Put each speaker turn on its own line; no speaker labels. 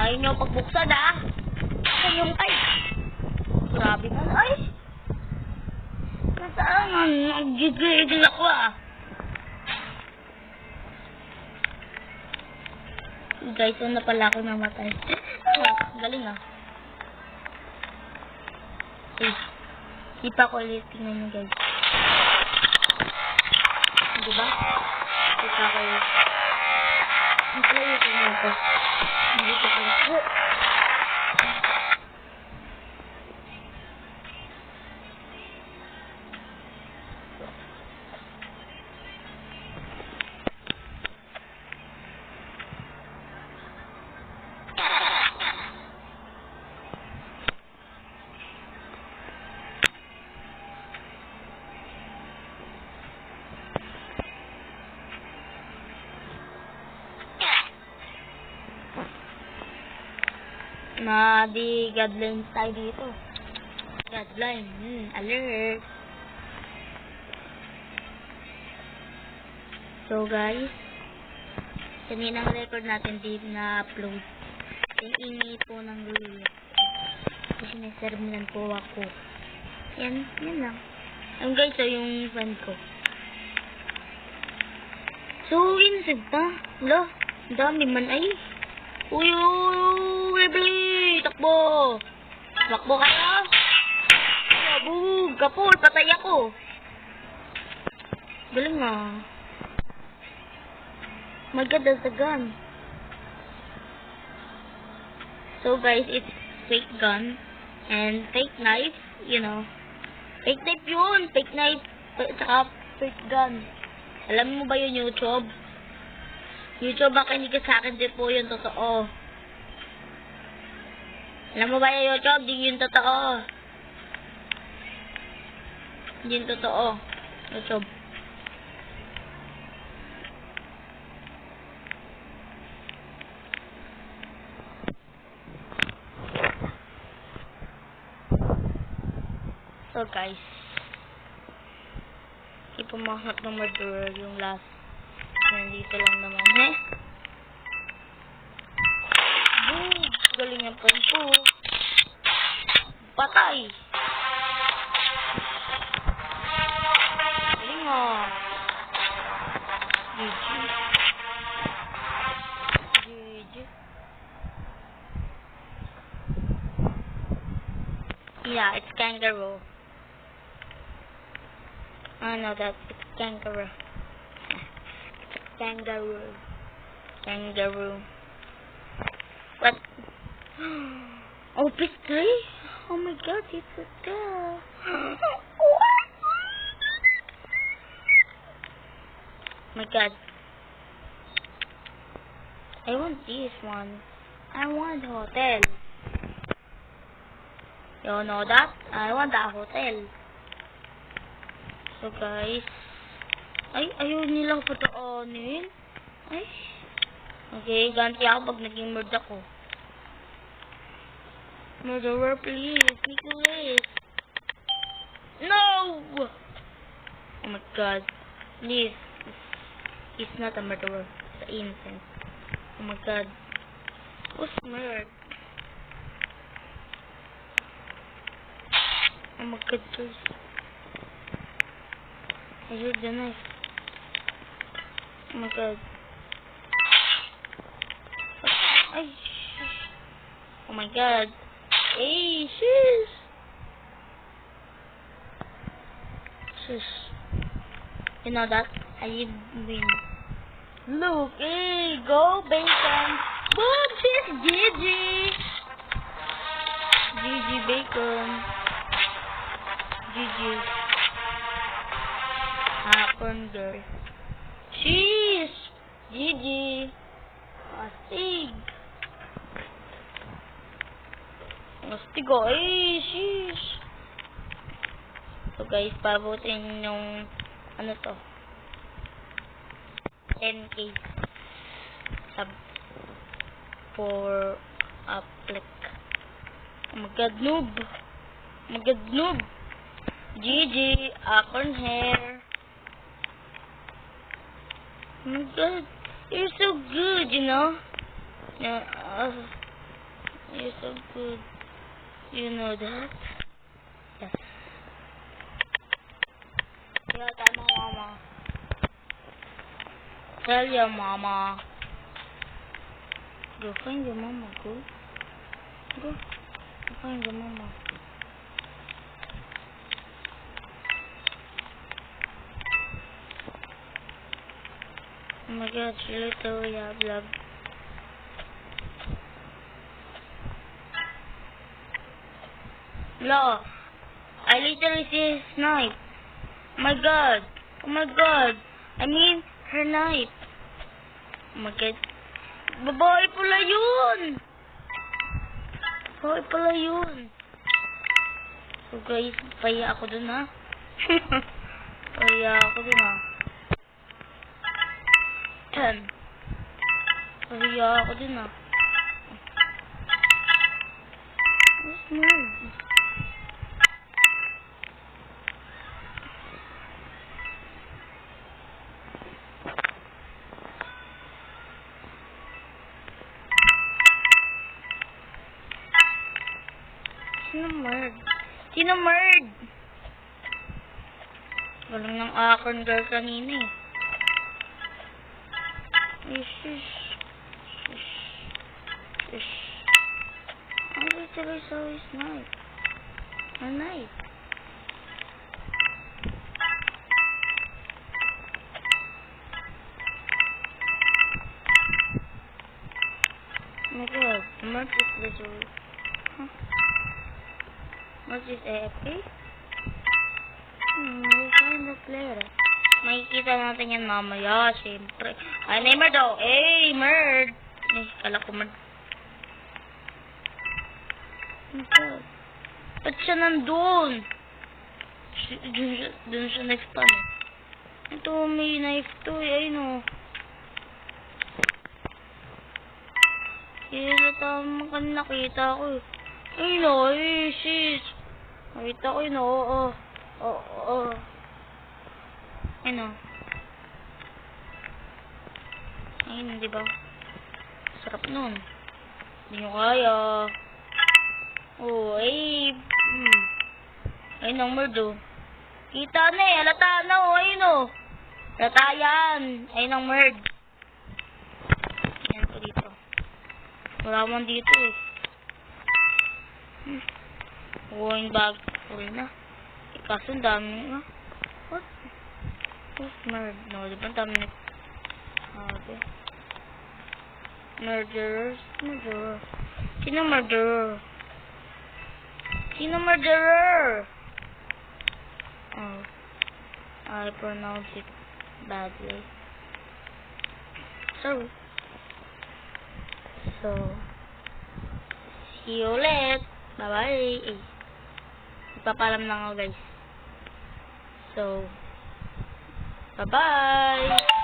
Ayaw nyo pagbuksan, ha? Ay, yung ay. Grabe ka. Ay! Nasaan? Nag-gigil ako, ah. Guys, so na pala ako namatay. Galing, ah. Okay. Ipa ko ulit. Tingnan nyo, guys. Diba? Ipa ko ulit. Ipa ko ulit. Hindi ko ulit. Na di guidelines tayo dito. Guideline. Alert. So guys, kaninang record natin din na upload. Yung ingay po ng lulo. Kasi sineserminan po ako. Yan lang. Ayun guys, so yung friend ko. So, insig pa. Wala, dami man ay. Uy, baby! Takbo! Takbo kayo! Bug! Kapul! Patay ako! Galing nga. My God, that's a gun. So guys, it's fake gun and fake knife, you know. Fake knife yun! Fake knife! Saka fake gun. Alam mo ba yun, YouTube? YouTube, baka hindi ka sa akin, di po yun totoo. Alam mo ba yung YouTube? Di yun totoo. Hindi yun totoo. YouTube. So guys, ipumahanap ng murderer yung last. Nandito lang naman, eh. Boom! Galing ang friend ko. Patay! Galing nga. GG. Yeah, it's kangaroo. I know that. It's kangaroo. Kangaroo. What? Oh, PS3? Oh my God, it's a girl. My God. I want this one. I want hotel. You know that? I want that hotel. So guys, ay, ayaw nilang pataanin. Ay. Okay, ganti ako pag naging murder ako. Murderer, please. Nicholas. No! Oh my God. Please. He's not a murderer. He's innocent. Oh my God. Who's murdered? Oh my God, please. I heard the knife. Oh my God. Ay, shush. Oh my God. Hey, shush. Shush. You know that? I win. Look, hey, go, bacon. Boom, she's GG. GG, bacon. GG. Happen, girl. Cheese. GG. Astig. Astig, oh. Ay, sheesh. So, guys, pabutin yung, ano to? 10K. Sub. For a click. Oh my God, noob. Oh my God, noob. GG. Acorn hair. Oh my God. You're so good, you know? You're so good. You know that? Yes. Yeah, tama, mama. Tell your mama. Go find your mama, go. Go. Go find your mama. Oh my god, really so yeah, vlog. Lo, I literally see his knife. Oh my god. Oh my god. I mean, her knife. Oh my god. Babae pala yun. Babae pala yun. So guys, paya ako dun ha. Paya ako dun ha. Paya ako dun ha. What's more? Sino merd? Walang nang akon girl kanina eh. Shush. I literally saw his knife. A knife. Oh my god, merd is literally... Huh? What's this, AFK? We'll find the player. Makikita natin yan mamaya, siyempre. Ay, may merd daw. Hey, merd! Ay, kala ko merd. Oh my god. Ba't siya nandun? Dun siya nag-spawn eh. Ito, may knife to eh. Ayun o. Tama ka nakita ko eh. Ayun o, eh, sis. Nakita ko yun o, oo. Ayun o. Ayun, di ba? Sarap nun. Hindi nyo kaya. Oh, ay. Ayun ang merd o. Kita na eh, halata na o, ayun o. Halata yan. Ayun ang merd. Yan ko dito. Wala man dito eh. Yung bag. Full na. Kaso ang dami na. What? Who's merd? No, di ba ang dami na? Okay. Murderer. Sino murderer? Oh. I pronounce it badly. So, see you ulit. Bye-bye. Ipapalam lang ako guys. So, bye-bye.